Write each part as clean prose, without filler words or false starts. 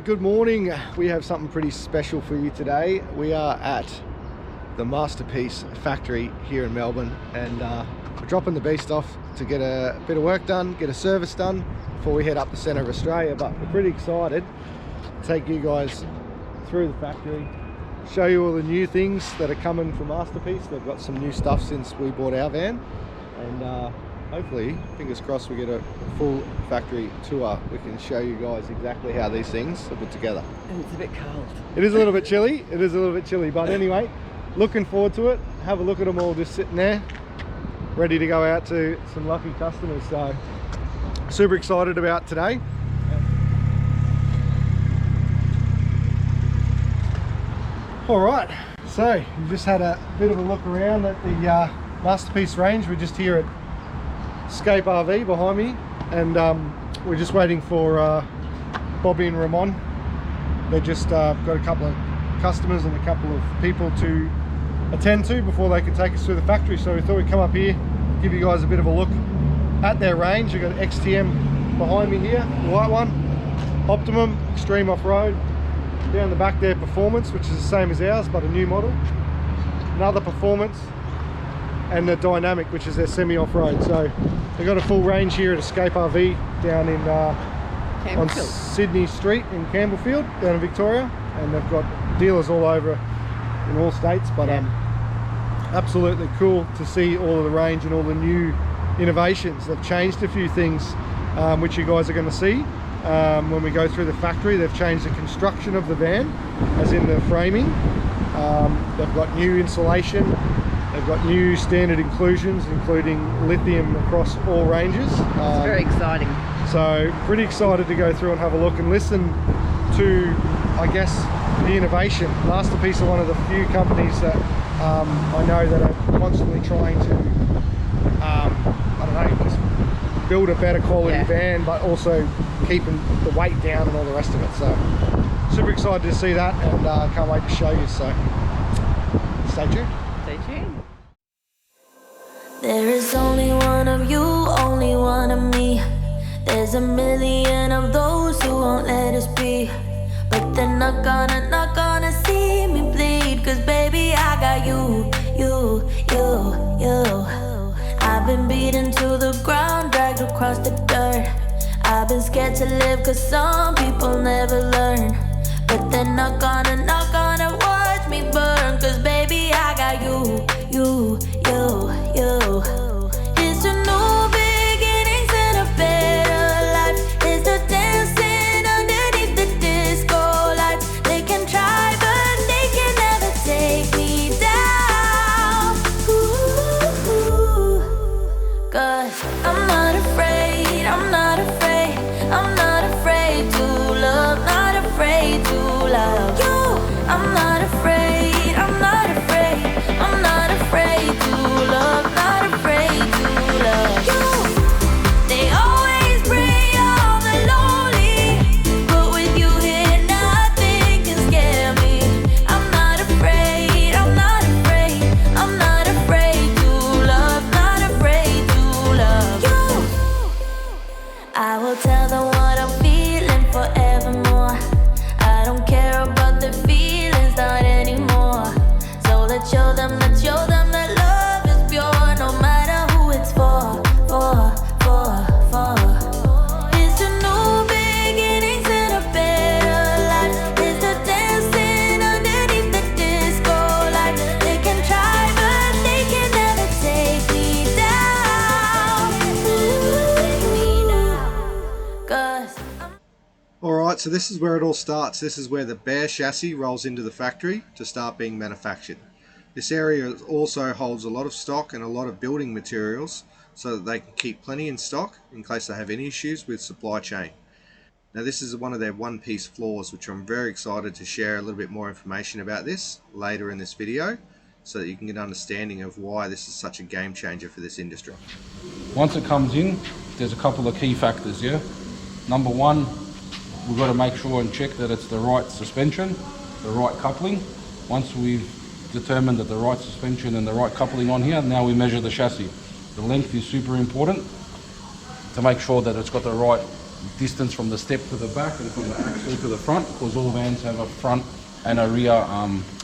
Good morning. We have something pretty special for you today. We are at the Masterpiece factory here in Melbourne, and we're dropping the beast off to get a bit of work done, get a service done before we head up the centre of Australia. But we're pretty excited to take you guys through the factory, show you all the new things that are coming from Masterpiece. They've got some new stuff since we bought our van, and hopefully, fingers crossed, we get a full factory tour. We can show you guys exactly how these things are put together. And it's a bit cold. It is a little bit chilly. It is a little bit chilly, but anyway, looking forward to it. Have a look at them all just sitting there, ready to go out to some lucky customers. So, super excited about today. All right, so you just had a bit of a look around at the Masterpiece range. We're just here at Escape RV behind me, and we're just waiting for Bobby and Ramon. They just got a couple of customers and a couple of people to attend to before they can take us through the factory. So we thought we'd come up here, give you guys a bit of a look at their range. We've got XTM behind me here, the white one, Optimum, Extreme Off-Road. Down the back there, Performance, which is the same as ours but a new model. Another Performance, and the Dynamic, which is their semi-off-road. So they've got a full range here at Escape RV down in on Sydney Street in Campbellfield, down in Victoria, and they've got dealers all over in all states. But absolutely cool to see all of the range and all the new innovations. They've changed a few things, which you guys are going to see when we go through the factory. They've changed the construction of the van, as in the framing. They've got new insulation. They've got new standard inclusions, including lithium across all ranges. It's very exciting. So pretty excited to go through and have a look and listen to, I guess, the innovation. Masterpiece are one of the few companies that I know that are constantly trying to, I don't know, just build a better quality van, but also keeping the weight down and all the rest of it. So super excited to see that, and can't wait to show you. So stay tuned. Stay tuned. There is only one of you, only one of me. There's a million of those who won't let us be, but they're not gonna see me bleed. Cause baby, I got you. I've been beaten to the ground, dragged across the dirt. I've been scared to live cause some people never learn, but they're not gonna watch me burn. Cause baby, I got you. It's a new beginnings and a better life. It's the dancing underneath the disco lights. They can try but they can never take me down. Ooh, cause I'm not afraid, I'm not afraid, I'm not afraid to love, not afraid to love you. I'm not afraid, I'm not afraid, I'm not afraid to love, not afraid to love you. They always bring all the lonely, but with you here nothing can scare me. I'm not afraid, I'm not afraid, I'm not afraid to love, not afraid to love you. I will tell them what I'm feeling forevermore. I don't care about the feelings, not anymore. So let's show them that love is pure, no matter who it's for. It's a new beginnings and a better life. It's the dancing underneath the disco light. They can try but they can never take me down. Cause Alright, so this is where it all starts. This is where the bare chassis rolls into the factory to start being manufactured. This area also holds a lot of stock and a lot of building materials so that they can keep plenty in stock in case they have any issues with supply chain. Now this is one of their one-piece floors, which I'm very excited to share a little bit more information about this later in this video, so that you can get an understanding of why this is such a game changer for this industry. Once it comes in, there's a couple of key factors, yeah? Number one, we've got to make sure and check that it's the right suspension, the right coupling. Once we've determined that the right suspension and the right coupling on here, now we measure the chassis. The length is super important to make sure that it's got the right distance from the step to the back and from the axle to the front, because all vans have a front and a rear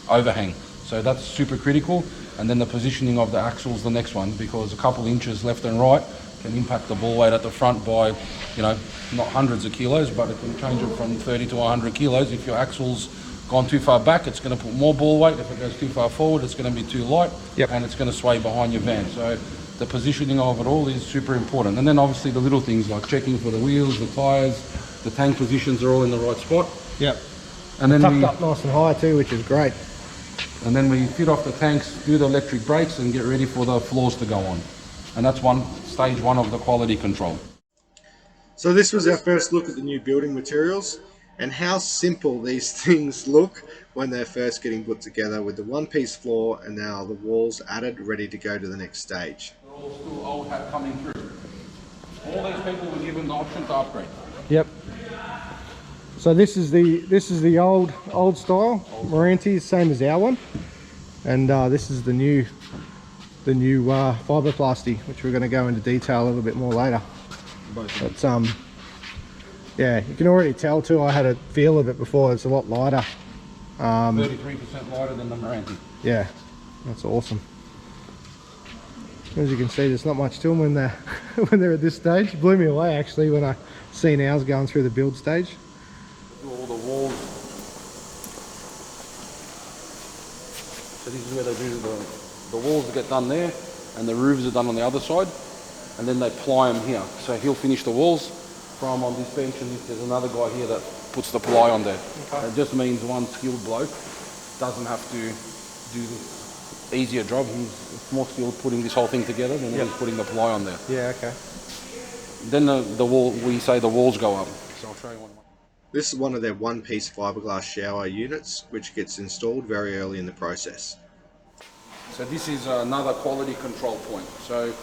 overhang. So that's super critical. And then the positioning of the axle is the next one, because a couple inches left and right can impact the ball weight at the front by, not hundreds of kilos, but it can change it from 30 to 100 kilos. If your axle's gone too far back, it's going to put more ball weight. If it goes too far forward, it's going to be too light, and it's going to sway behind your van. So the positioning of it all is super important. And then obviously the little things like checking for the wheels, the tyres, the tank positions are all in the right spot. Yep. And then Tucked up nice and high too, which is great. And then we fit off the tanks, do the electric brakes, and get ready for the floors to go on. And that's stage one of the quality control. So this was our first look at the new building materials and how simple these things look when they're first getting put together, with the one-piece floor and now the walls added, ready to go to the next stage. They're all still old hat coming through. All these people were given the option to upgrade. Yep. So this is the old style Moranti, same as our one, and this is the new fiberplasty, which we're going to go into detail a little bit more later. But yeah, you can already tell too. I had a feel of it before. It's a lot lighter. 33% lighter than the Moranti. Yeah, that's awesome. As you can see, there's not much to them when they're at this stage. It blew me away actually when I seen ours going through the build stage. All the walls. So this is where they do the walls get done there, and the roofs are done on the other side, and then they ply them here. So he'll finish the walls from on this bench, and there's another guy here that puts the ply on there. Okay. It just means one skilled bloke doesn't have to do this easier job. He's more skilled putting this whole thing together than he's putting the ply on there. Yeah, okay. Then the wall, we say the walls go up. So I'll show you one. This is one of their one-piece fiberglass shower units, which gets installed very early in the process. So this is another quality control point. So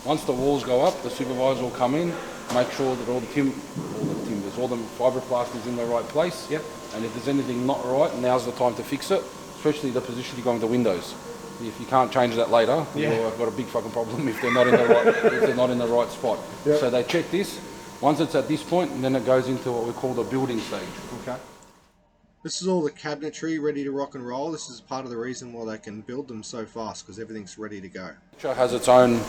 once the walls go up, the supervisor will come in, make sure that all the fiberglass is in the right place. Yep. And if there's anything not right, now's the time to fix it, especially the position you're going to windows. If you can't change that later, you've got a big fucking problem if they're not in the right spot. Yep. So they check this. Once it's at this point, and then it goes into what we call the building stage. Okay. This is all the cabinetry ready to rock and roll. This is part of the reason why they can build them so fast, because everything's ready to go. Each has its own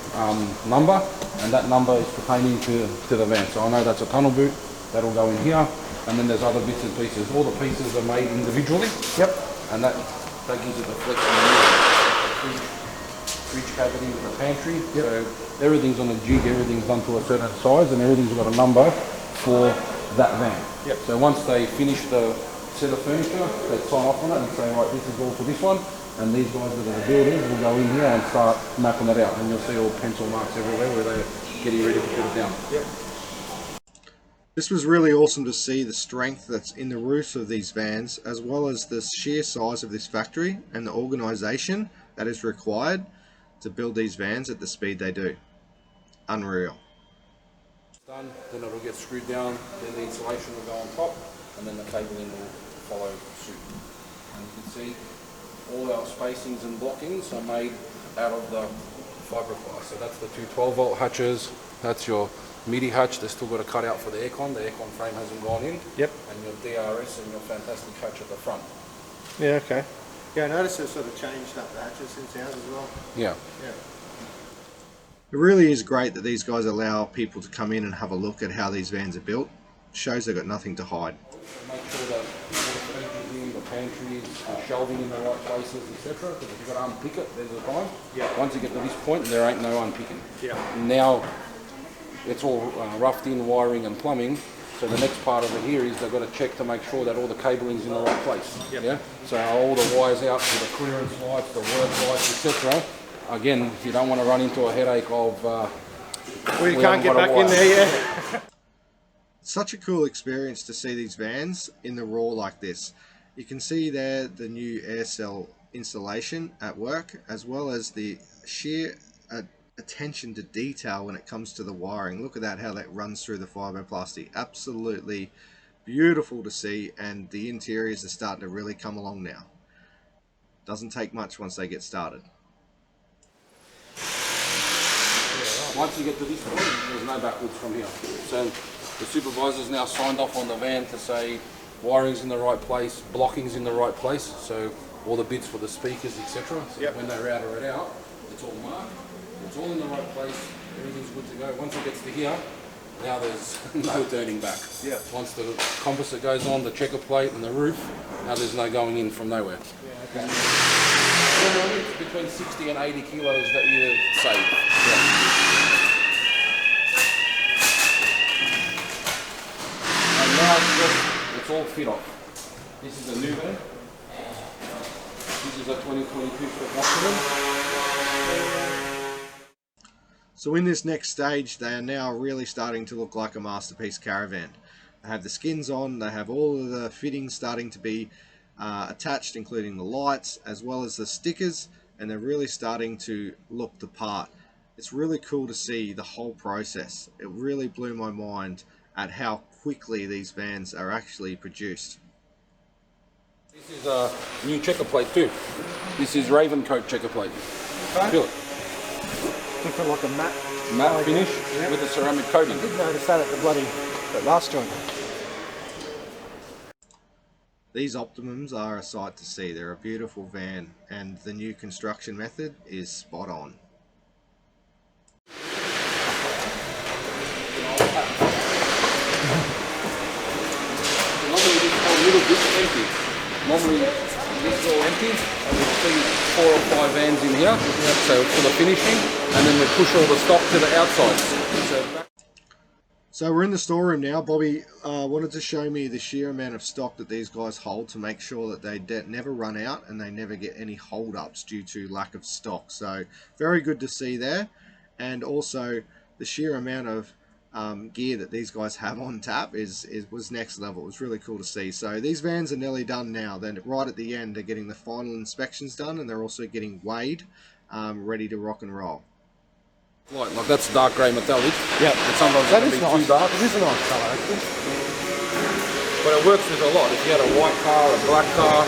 number, and that number is pertaining to the van. So I know that's a tunnel boot, that'll go in here, and then there's other bits and pieces. All the pieces are made individually. Yep. And that gives it the flexibility. Fridge cavity with the pantry. Yep. So everything's on a jig, everything's done to a certain size, and everything's got a number for that van. Yep. So once they finish the set of furniture, they sign off on it and say, right, this is all for this one, and these guys that are the builders will go in here and start mapping it out, and you'll see all pencil marks everywhere where they're getting ready to put it down. Yep. This was really awesome to see the strength that's in the roofs of these vans, as well as the sheer size of this factory and the organisation that is required to build these vans at the speed they do. Unreal. Done, then it'll get screwed down, then the insulation will go on top, and then the cabling will follow suit. And you can see all our spacings and blockings are made out of the fiberglass. So that's the two 12-volt hatches, that's your MIDI hatch. They've still got a cutout for the aircon frame hasn't gone in. Yep. And your DRS and your fantastic hatch at the front. Yeah, okay. Yeah, I noticed they've sort of changed up the hatches since ours as well. Yeah. Yeah. It really is great that these guys allow people to come in and have a look at how these vans are built. It shows they've got nothing to hide. Make sure that the pantries, the shelving in the right places, etc. Because if you've got to unpick it, there's a time. Yeah. Once you get to this point, there ain't no unpicking. Yeah. Now it's all roughed in wiring and plumbing. So the next part of it here is they've got to check to make sure that all the cabling's in the right place. Yep. Yeah. So all the wires out to the clearance lights, the work lights, etc. Again, you don't want to run into a headache of well, you can't get back in there, yeah. Such a cool experience to see these vans in the raw like this. You can see there the new air cell installation at work, as well as the sheer attention to detail when it comes to the wiring. Look at that, how that runs through the fiberplasty. Absolutely beautiful to see, and the interiors are starting to really come along now. Doesn't take much once they get started. Once you get to this point, there's no backwards from here. So The supervisor's now signed off on the van to say wiring's in the right place, blocking's in the right place, so all the bits for the speakers, etc. So when they router it out, it's all marked, it's all in the right place, everything's good to go. Once it gets to here, now there's no turning back. Yeah. Once the composite goes on, the checker plate and the roof, now there's no going in from nowhere. Yeah, okay. Generally, it's between 60 and 80 kilos that you save. And now it's all fit off. This is a new van. This is a 2022 document. So in this next stage, they are now really starting to look like a masterpiece caravan. They have the skins on, they have all of the fittings starting to be attached, including the lights as well as the stickers, and they're really starting to look the part. It's really cool to see the whole process. It really blew my mind at how quickly these vans are actually produced. This is a new checker plate too. This is Raven Coat checker plate. Okay. Feel it. Looking like a matte Finish with a ceramic coating. I did notice that at the last joint. These Optimums are a sight to see. They're a beautiful van, and the new construction method is spot on. Normally this whole little bit empty. Normally this is all empty, and we see 4 or 5 vans in here, so for the finishing, and then we push all the stock to the outsides. So we're in the storeroom now. Bobby wanted to show me the sheer amount of stock that these guys hold to make sure that they never run out and they never get any hold-ups due to lack of stock. So very good to see there. And also the sheer amount of gear that these guys have on tap was next level. It was really cool to see. So these vans are nearly done now. Then right at the end, they're getting the final inspections done, and they're also getting weighed, ready to rock and roll. Like that's dark grey metallic. Yeah, and sometimes that it is can be nice. too dark. It is a nice colour, actually. But it works with a lot. If you had a white car, a black car.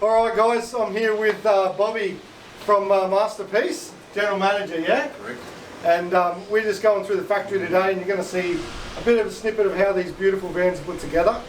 Alright guys, I'm here with Bobby from Masterpiece, General Manager, yeah? Correct. And we're just going through the factory today, and you're going to see a bit of a snippet of how these beautiful vans are put together.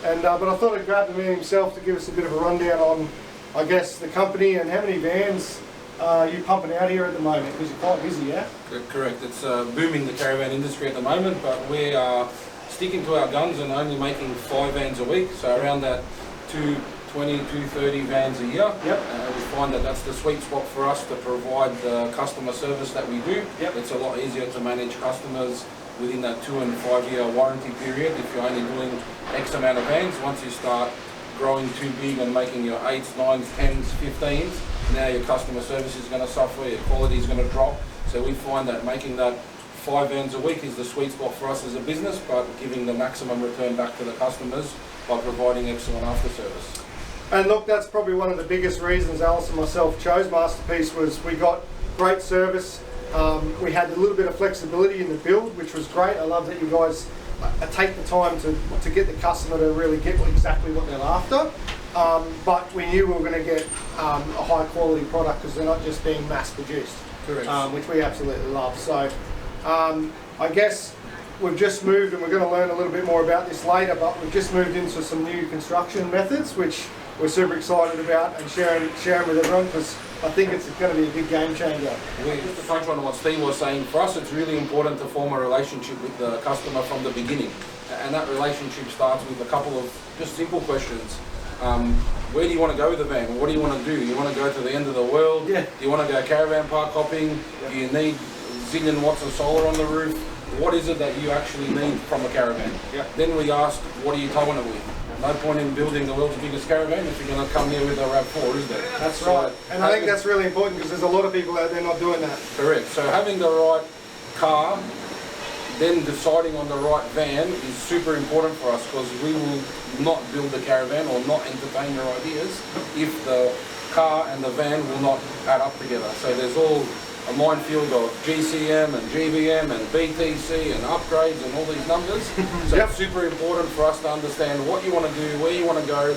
And but I thought I'd grab the man himself to give us a bit of a rundown on, I guess, the company and how many vans you're pumping out here at the moment, because you're quite busy, yeah? Correct. It's booming, the caravan industry at the moment, but we are sticking to our guns and only making 5 vans a week, so around that 220, 230 vans a year. Yep. We find that that's the sweet spot for us to provide the customer service that we do. Yep. It's a lot easier to manage customers within that 2 and 5 year warranty period if you're only doing X amount of vans. Once you start growing too big and making your 8s, 9s, 10s, 15s, now your customer service is going to suffer, your quality is going to drop. So we find that making that 5 vans a week is the sweet spot for us as a business, but giving the maximum return back to the customers by providing excellent after service. And look, that's probably one of the biggest reasons Alice and myself chose Masterpiece, was we got great service. We had a little bit of flexibility in the build, which was great. I love that you guys take the time to get the customer to really get exactly what they're after. But we knew we were going to get a high quality product, because they're not just being mass produced. Correct. Which we absolutely love. So I guess we've just moved, and we're going to learn a little bit more about this later, but we've just moved into some new construction methods, which we're super excited about and sharing with everyone, because I think it's going to be a big game changer. Just to touch on what Steve was saying, for us it's really important to form a relationship with the customer from the beginning. And that relationship starts with a couple of just simple questions. Where do you want to go with the van? What do you want to do? You want to go to the end of the world? Yeah. Do you want to go caravan park hopping? Yeah. Do you need zillion watts of solar on the roof? What is it that you actually need from a caravan? Yeah. Then we ask, what are you towing it with? No point in building the world's biggest caravan if you're going to come here with a RAV4, is there? That's right. And I think that's really important, because there's a lot of people out there not doing that. Correct. So having the right car, then deciding on the right van is super important for us, because we will not build a caravan or not entertain your ideas if the car and the van will not add up together. So there's all a minefield of GCM and GVM and BTC and upgrades and all these numbers. So Yep. it's super important for us to understand what you want to do, where you want to go,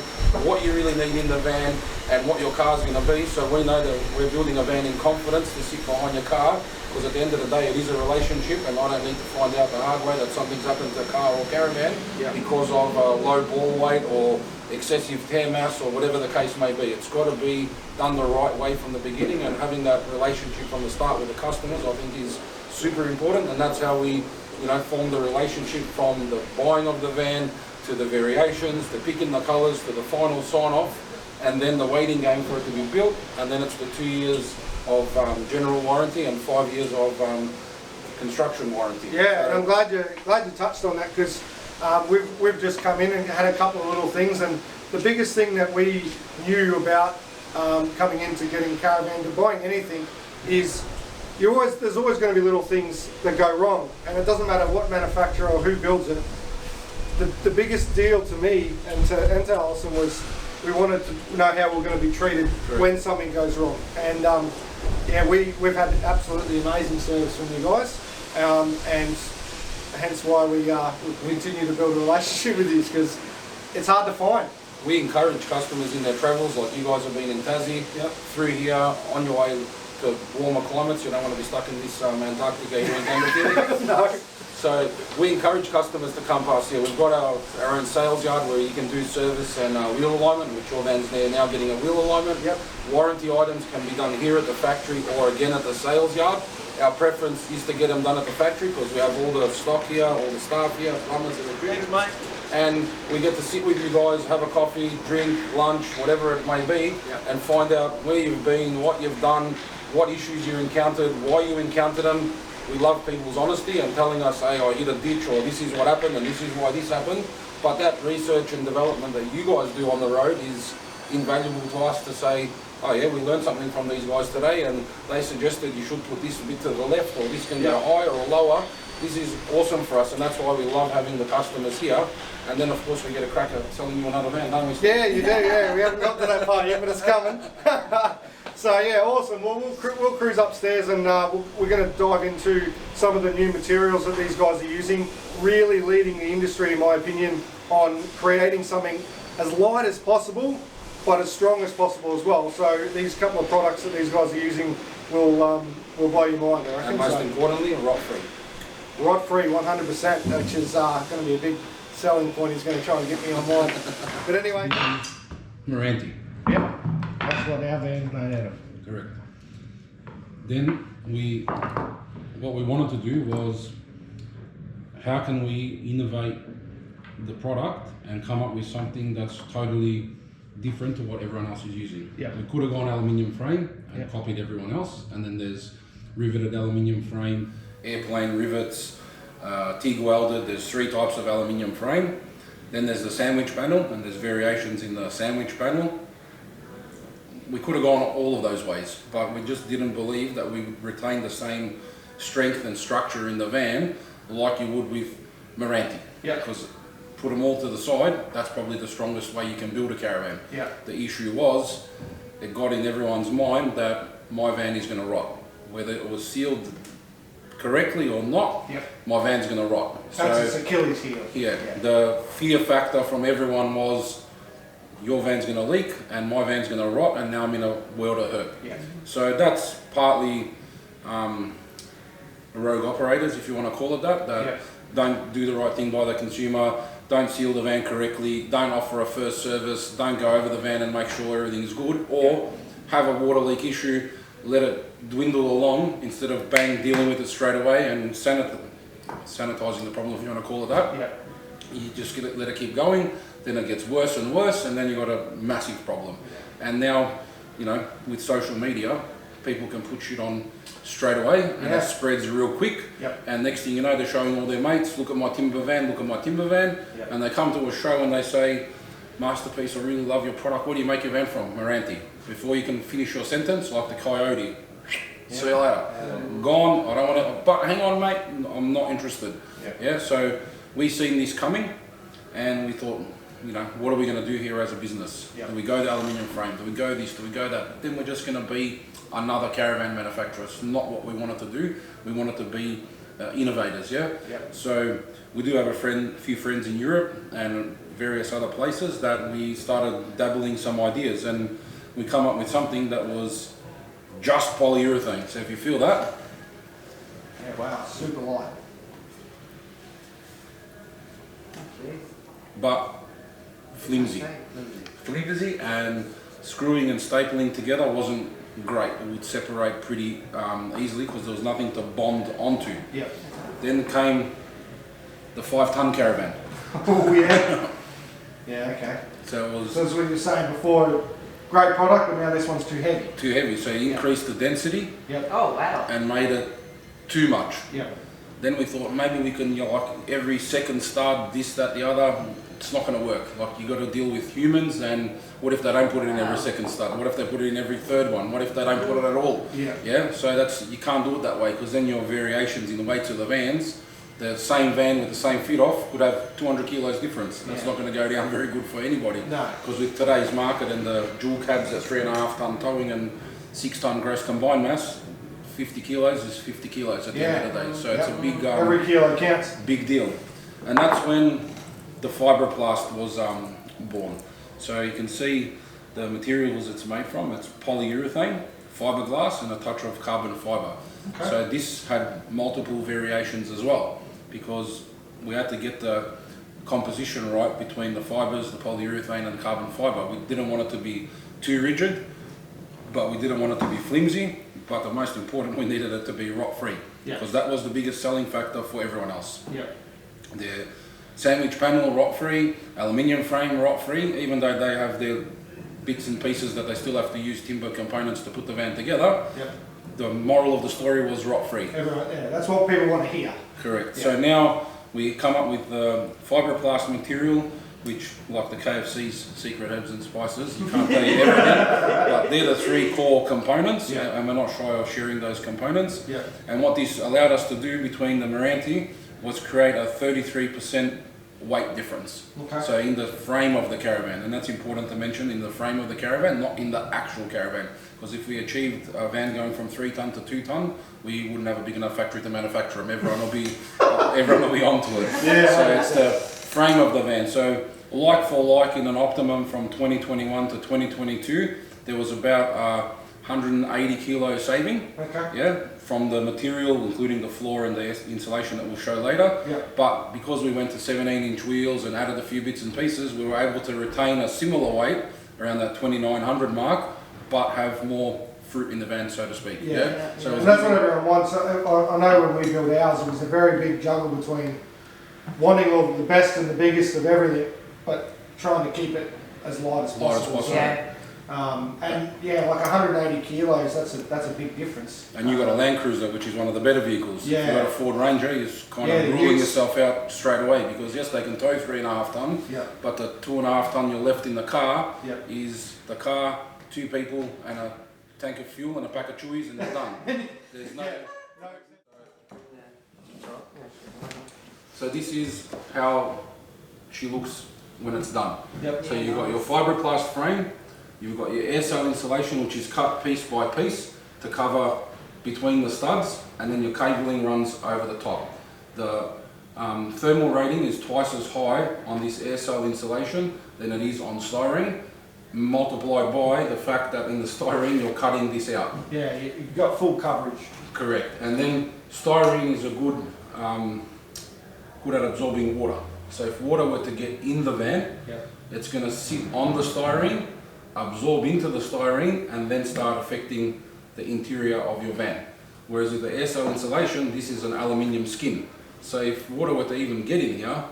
what you really need in the van, and what your car's going to be. So we know that we're building a van in confidence to sit behind your car because at the end of the day it is a relationship, and I don't need to find out the hard way that something's happened to a car or caravan because of low ball weight or excessive tear mass or whatever the case may be. It's got to be done the right way from the beginning, and having that relationship from the start with the customers I think is super important, and that's how we form the relationship from the buying of the van to the variations, to picking the colours, to the final sign off, and then the waiting game for it to be built, and then it's the 2 years of general warranty and 5 years of construction warranty. Yeah, and I'm glad you touched on that, because we've just come in and had a couple of little things, and the biggest thing that we knew about coming into getting a caravan, to buying anything, is there's always going to be little things that go wrong, and it doesn't matter what manufacturer or who builds it. The biggest deal to me and to Alison was we wanted to know how we're going to be treated when something goes wrong, and yeah, we've had absolutely amazing service from you guys, and hence why we continue to build a relationship with you, because it's hard to find. We encourage customers in their travels, like you guys have been in Tassie, through here, on your way to warmer climates. You don't want to be stuck in this Antarctica here in Canberra. No. So we encourage customers to come past here. We've got our own sales yard where you can do service and wheel alignment, which your van's now getting a wheel alignment. Warranty items can be done here at the factory or again at the sales yard. Our preference is to get them done at the factory because we have all the stock here, all the staff here, plumbers and electricians, mate. And we get to sit with you guys, have a coffee, drink, lunch, whatever it may be, and find out where you've been, what you've done, what issues you encountered, why you encountered them. We love people's honesty and telling us, hey, I hit a ditch, or this is what happened and this is why this happened. But that research and development that you guys do on the road is invaluable to us to say, oh yeah, we learned something from these guys today and they suggested you should put this a bit to the left, or this can go higher or lower. This is awesome for us, and that's why we love having the customers here. And then of course we get a crack at selling you another van, don't we, Steve? Yeah, you do, yeah. We haven't got to that part yet, but it's coming. So yeah, awesome. Well, we'll cruise upstairs, and we're going to dive into some of the new materials that these guys are using, really leading the industry, in my opinion, on creating something as light as possible, but as strong as possible as well. So these couple of products that these guys are using will blow your mind, I reckon. And most importantly, rot-free. Rot-free, 100%, which is going to be a big selling point. He's going to try and get me on mine. But anyway. Meranti. Yep. That's what our van's made out of. Correct. Then what we wanted to do was, how can we innovate the product and come up with something that's totally different to what everyone else is using. Yeah. We could have gone aluminium frame and copied everyone else, and then there's riveted aluminium frame, airplane rivets, TIG welded. There's 3 types of aluminium frame. Then there's the sandwich panel, and there's variations in the sandwich panel. We could have gone all of those ways, but we just didn't believe that we retained the same strength and structure in the van like you would with Meranti. Yeah. Because put them all to the side, that's probably the strongest way you can build a caravan. Yeah. The issue was, it got in everyone's mind that my van is going to rot. Whether it was sealed correctly or not, my van's going to rot. That's its Achilles heel. Yeah, the fear factor from everyone was, your van's going to leak and my van's going to rot, and now I'm in a world of hurt. So that's partly rogue operators, if you want to call it that, don't do the right thing by the consumer, don't seal the van correctly, don't offer a first service, don't go over the van and make sure everything's good, or have a water leak issue, let it dwindle along instead of dealing with it straight away and sanitizing the problem, if you want to call it that. You just let it keep going, then it gets worse and worse, and then you've got a massive problem. And now, you know, with social media, people can put shit on straight away, and it spreads real quick. And next thing you know, they're showing all their mates, look at my timber van, look at my timber van. And they come to a show and they say, Masterpiece, I really love your product. Where do you make your van from? Meranti. Before you can finish your sentence, like the coyote, see you later. Gone, I don't want to, but hang on mate, I'm not interested. So we seen this coming, and we thought, you know, what are we going to do here as a business? Do we go the aluminium frame? Do we go this? Do we go that? Then we're just going to be another caravan manufacturer. It's not what we wanted to do. We wanted to be innovators, So we do have a few friends in Europe and various other places that we started dabbling some ideas, and we come up with something that was just polyurethane. So if you feel that, Yeah, wow, super light. But flimsy. Flimsy, and screwing and stapling together wasn't great. It would separate pretty easily because there was nothing to bond onto. Yeah. Then came the 5-ton Caravan. Oh yeah. Yeah, okay. So it was So that's what you were saying before, great product, but now this one's too heavy. too heavy. So you increased the density Yep. Oh, wow. and made it too much. Yep. Then we thought maybe we can, like every second stud, this, that, the other. It's not going to work. Like you got to deal with humans, and what if they don't put it in every second stud? What if they put it in every third one? What if they don't put it at all? Yeah. Yeah. So you can't do it that way, because then your variations in the weights of the vans, the same van with the same fit off could have 200 kilos difference. That's not going to go down very good for anybody. No. Because with today's market and the dual cabs at 3.5 ton towing and 6 ton gross combined mass, 50 kilos is 50 kilos at the end of the day. So it's a big every kilo counts. big deal. And that's when the fibroplast was born. So you can see the materials it's made from. It's polyurethane, fiberglass, and a touch of carbon fiber. Okay. So this had multiple variations as well, because we had to get the composition right between the fibers, the polyurethane and carbon fiber. We didn't want it to be too rigid, but we didn't want it to be flimsy, but the most important, we needed it to be rot free, because that was the biggest selling factor for everyone else. Yeah. The sandwich panel rot free, aluminium frame rot free, even though they have their bits and pieces that they still have to use timber components to put the van together. Yep. The moral of the story was rot free. Everyone, yeah, that's what people want to hear. Correct. Yeah. So now we come up with the fibroplast material, which, like the KFC's secret herbs and spices, you can't tell you everything, but they're the 3 core components, Yeah. and we're not shy of sharing those components. Yeah. And what this allowed us to do between the Meranti was create a 33% weight difference. Okay. So in the frame of the Caravan, and that's important to mention, in the frame of the Caravan, not in the actual Caravan. Because if we achieved a van going from 3 ton to 2 ton, we wouldn't have a big enough factory to manufacture them. Everyone will be onto it. Yeah. So it's the frame of the van. So like for like, in an Optimum from 2021 to 2022, there was about 180 kilo saving. Okay. Yeah, from the material, including the floor and the insulation that we'll show later. Yeah. But because we went to 17-inch wheels and added a few bits and pieces, we were able to retain a similar weight around that 2900 mark, but have more fruit in the van, so to speak. Yeah. So And that's what everyone wants. I know when we built ours, it was a very big juggle between wanting all the best and the biggest of everything, but trying to keep it as light as possible. Yeah. And yeah, like 180 kilos, that's a big difference. And you got a Land Cruiser, which is one of the better vehicles. Yeah. If you got a Ford Ranger, you're kind of the ruling utes. yourself out straight away, because yes, they can tow 3.5 ton, Yeah. but the 2.5 ton you're left in the car Yeah. is the car, 2 people, and a tank of fuel and a pack of chewies, and you're done. There's no. So this is how she looks when it's done. Yep. So you've got your fibroplast frame, you've got your air cell insulation, which is cut piece by piece to cover between the studs, and then your cabling runs over the top. The thermal rating is twice as high on this air cell insulation than it is on styrene, multiplied by the fact that in the styrene you're cutting this out. Yeah, you've got full coverage. Correct. And then styrene is a good at absorbing water. So if water were to get in the van, it's going to sit on the styrene, absorb into the styrene, and then start affecting the interior of your van. Whereas with the air cell insulation, this is an aluminium skin. So if water were to even get in here,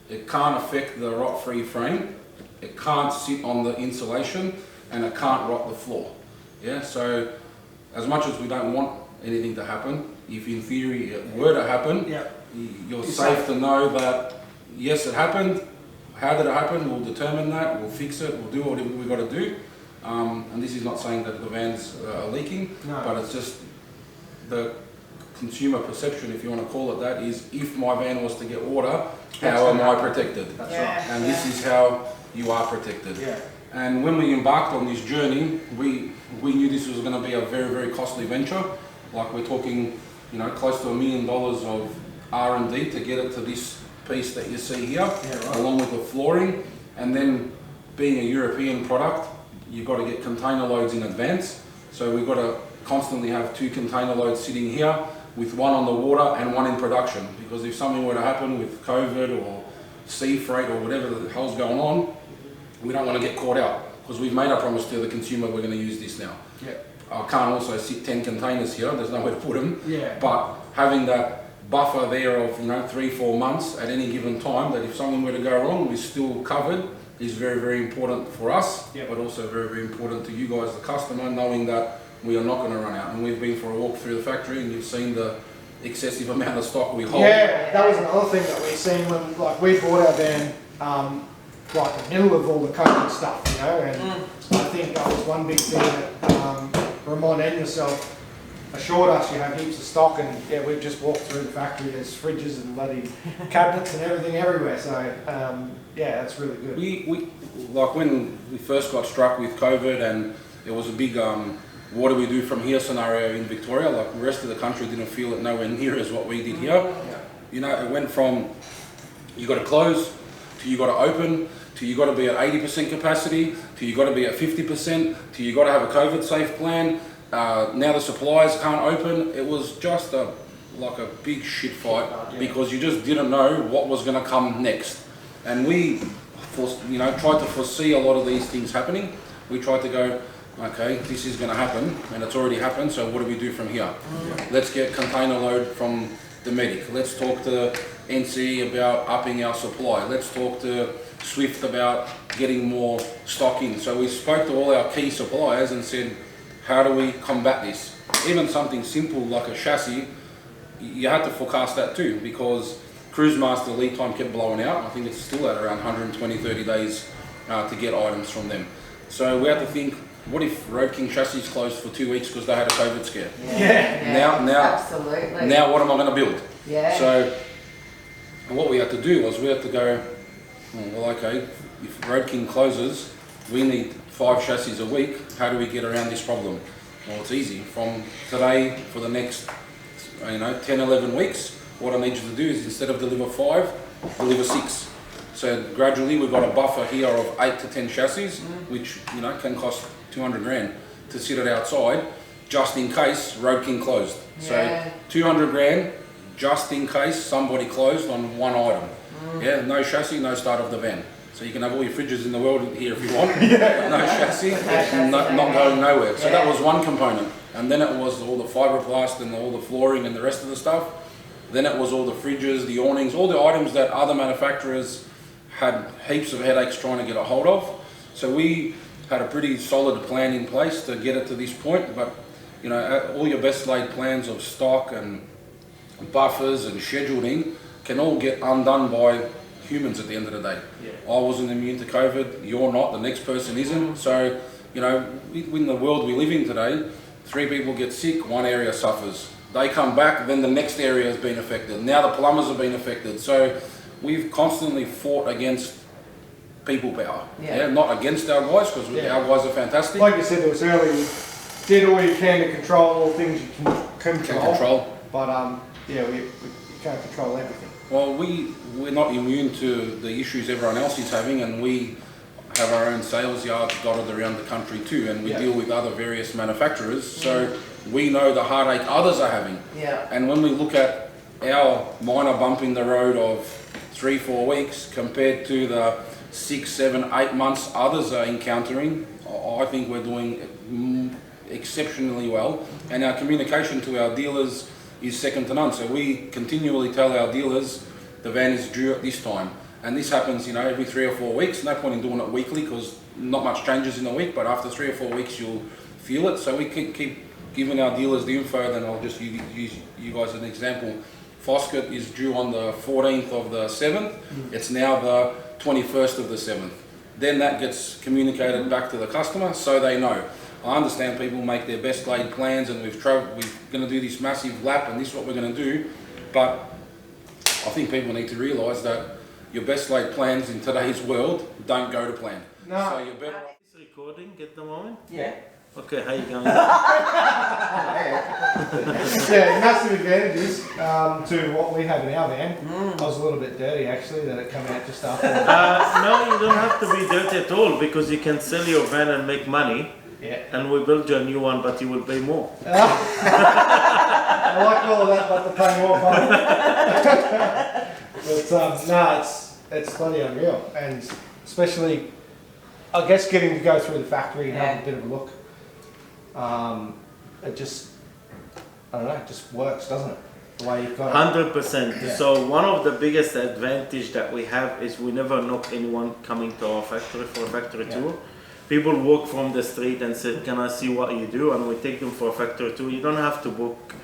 it can't affect the rot-free frame, it can't sit on the insulation, and it can't rot the floor. Yeah. So as much as we don't want anything to happen, if in theory it were to happen, you're safe to know that yes, it happened. How did it happen? We'll determine that. We'll fix it. We'll do what we've got to do. And this is not saying that the vans are leaking, but it's just the consumer perception, if you want to call it that, is if my van was to get water, how am I protected? That's right. And this is how you are protected. Yeah. And when we embarked on this journey, we knew this was going to be a very, very costly venture. Like we're talking, close to $1 million of R&D to get it to this piece that you see here, along with the flooring. And then being a European product, you've got to get container loads in advance. So we've got to constantly have 2 container loads sitting here, with one on the water and one in production. Because if something were to happen with COVID or sea freight or whatever the hell's going on, we don't want to get caught out. Because we've made a promise to the consumer we're going to use this now. Yeah. I can't also sit 10 containers here, there's nowhere to put them. Yeah. But having that buffer there of 3-4 months at any given time, that if something were to go wrong, we're still covered, is very, very important for us, Yep. but also very, very important to you guys, the customer, knowing that we are not going to run out. And we've been for a walk through the factory and you've seen the excessive amount of stock we hold. Yeah, that was another thing that we seen when we bought our van in the middle of all the COVID stuff, and I think that was one big thing that Ramon and yourself assured us you have heaps of stock, and yeah, we've just walked through the factory, there's fridges and bloody cabinets and everything everywhere, so yeah, that's really good. We like when we first got struck with COVID and it was a big what do we do from here scenario in Victoria, like the rest of the country didn't feel it nowhere near as what we did here. Yeah. It went from you got to close to you got to open to you got to be at 80% capacity to you got to be at 50% to you got to have a COVID safe plan. Now the suppliers can't open. It was just like a big shit fight because you just didn't know what was going to come next. And we, tried to foresee a lot of these things happening. We tried to go, okay, this is going to happen, and it's already happened. So what do we do from here? Let's get container load from the medic. Let's talk to NC about upping our supply. Let's talk to Swift about getting more stock in. So we spoke to all our key suppliers and said, how do we combat this? Even something simple like a chassis, you had to forecast that too, because Cruisemaster lead time kept blowing out. I think it's still at around 120-30 days to get items from them. So we had to think, what if Road King chassis closed for 2 weeks because they had a COVID scare? Absolutely. Now what am I going to build? Yeah. So what we had to do was we had to go, well, okay, if Road King closes, we need 5 chassis a week. How do we get around this problem? Well, it's easy. From today for the next 10-11 weeks, what I need you to do is instead of deliver 5, deliver 6. So gradually we've got a buffer here of 8 to 10 chassis, which can cost 200 grand to sit it outside just in case Road King closed. So 200 grand just in case somebody closed on one item. Yeah, no chassis, no start of the van. So you can have all your fridges in the world here if you want, but no chassis, not going nowhere. So that was one component. And then it was all the fiberplast and all the flooring and the rest of the stuff. Then it was all the fridges, the awnings, all the items that other manufacturers had heaps of headaches trying to get a hold of. So we had a pretty solid plan in place to get it to this point, but all your best laid plans of stock and buffers and scheduling can all get undone by humans at the end of the day. I wasn't immune to COVID, you're not, the next person isn't. So, in the world we live in today, 3 people get sick, one area suffers. They come back, then the next area has been affected. Now the plumbers have been affected. So we've constantly fought against people power. Not against our guys, because our guys are fantastic. Like you said to us earlier, you did all you can to control all things you can control. But we can't control everything. Well, we're not immune to the issues everyone else is having, and we have our own sales yards dotted around the country too, and we deal with other various manufacturers, so we know the heartache others are having. And when we look at our minor bump in the road of 3-4 weeks compared to the 6, 7, 8 months others are encountering, I think we're doing exceptionally well, and our communication to our dealers is second to none. So we continually tell our dealers the van is due at this time, and this happens every 3 or 4 weeks. No point in doing it weekly because not much changes in a week, but after 3 or 4 weeks you'll feel it. So we can keep giving our dealers the info. Then I'll just use you guys as an example. Foskett is due on the 14th of the 7th. It's now the 21st of the 7th. Then that gets communicated back to the customer so they know. I understand people make their best laid plans and we're going to do this massive lap and this is what we're going to do, but I think people need to realise that your best laid plans in today's world don't go to plan. No. So you're better. Is recording at the moment? Yeah. Okay, how you going? Massive advantages to what we have in our van. I was a little bit dirty actually that it came out just after. No, you don't have to be dirty at all because you can sell your van and make money. And we build you a new one, but you will pay more. I like all of that, but the paying more fun. But no, it's bloody unreal, and especially, I guess, getting to go through the factory and have a bit of a look. It just, I don't know, it just works, doesn't it? The way you've got it. 100%. Yeah. So one of the biggest advantage that we have is we never knock anyone coming to our factory for a factory tour. People walk from the street and say, "Can I see what you do?" And we take them for a factory tour. You don't have to book.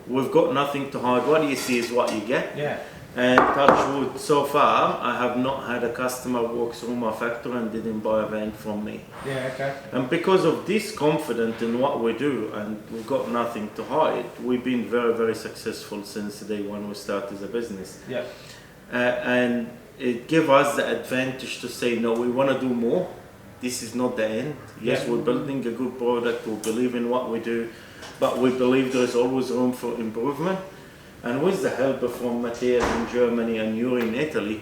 We've got nothing to hide. What you see is what you get. Yeah. And touch wood, so far I have not had a customer walk through my factory and didn't buy a van from me. Yeah, okay. And because of this confidence in what we do and we've got nothing to hide, we've been very, very successful since the day when we started the business. Yeah. And it gave us the advantage to say, no, we want to do more. This is not the end. Yes, we're building a good product, we believe in what we do, but we believe there is always room for improvement. And with the help from Matteo in Germany and you in Italy,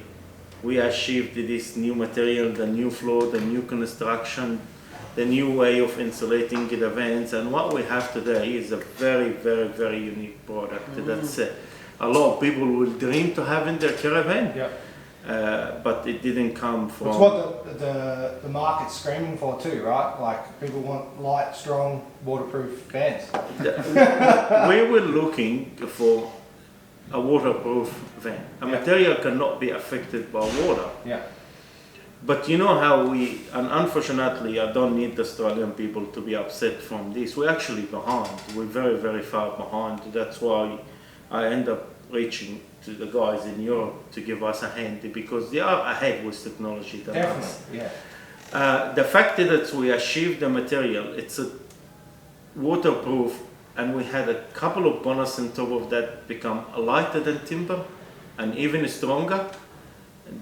we achieved this new material, the new floor, the new construction, the new way of insulating the vents. And what we have today is a very, very, very unique product. That's a lot of people will dream to have in their caravan. Yeah. But it didn't come from... It's what the market's screaming for too, right? Like, people want light, strong, waterproof vans. We were looking for a waterproof van. A material cannot be affected by water. Yeah. But you know how and unfortunately I don't need the Australian people to be upset from this. We're actually behind. We're very, very far behind. That's why I end up reaching to the guys in Europe to give us a hand, because they are ahead with technology than us. Definitely, yeah. The fact that we achieved the material, it's a waterproof, and we had a couple of bonus on top of that, become lighter than timber and even stronger.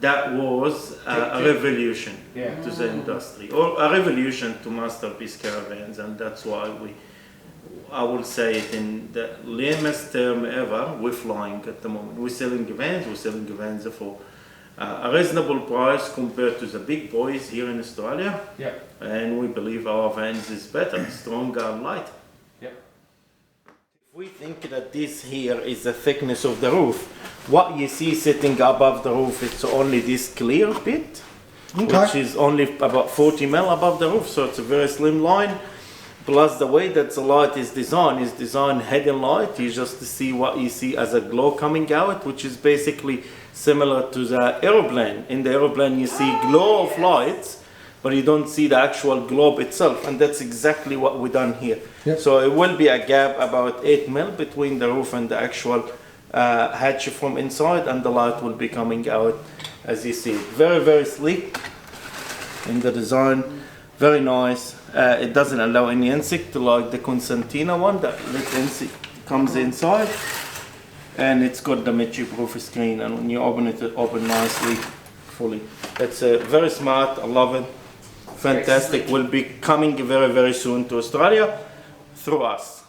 That was a revolution to the industry, or a revolution to masterpiece caravans, and that's why I will say it in the lamest term ever, we're flying at the moment. We're selling vans for a reasonable price compared to the big boys here in Australia. Yeah. And we believe our vans is better, stronger and lighter. Yep. If we think that this here is the thickness of the roof, what you see sitting above the roof, it's only this clear bit, which is only about 40 mil above the roof, so it's a very slim line. Plus the way that the light is designed hidden light. You just see what you see as a glow coming out, which is basically similar to the aeroplane. In the aeroplane you see glow of lights, but you don't see the actual globe itself, and that's exactly what we've done here. Yep. So it will be a gap about 8 mil between the roof and the actual hatch from inside, and the light will be coming out as you see. Very, very sleek in the design, very nice. It doesn't allow any insect like the Constantina one, that little insect comes inside, and it's got the Mitchie-proof screen, and when you open it, it opens nicely, fully. It's very smart, I love it, fantastic. Will be coming very, very soon to Australia through us.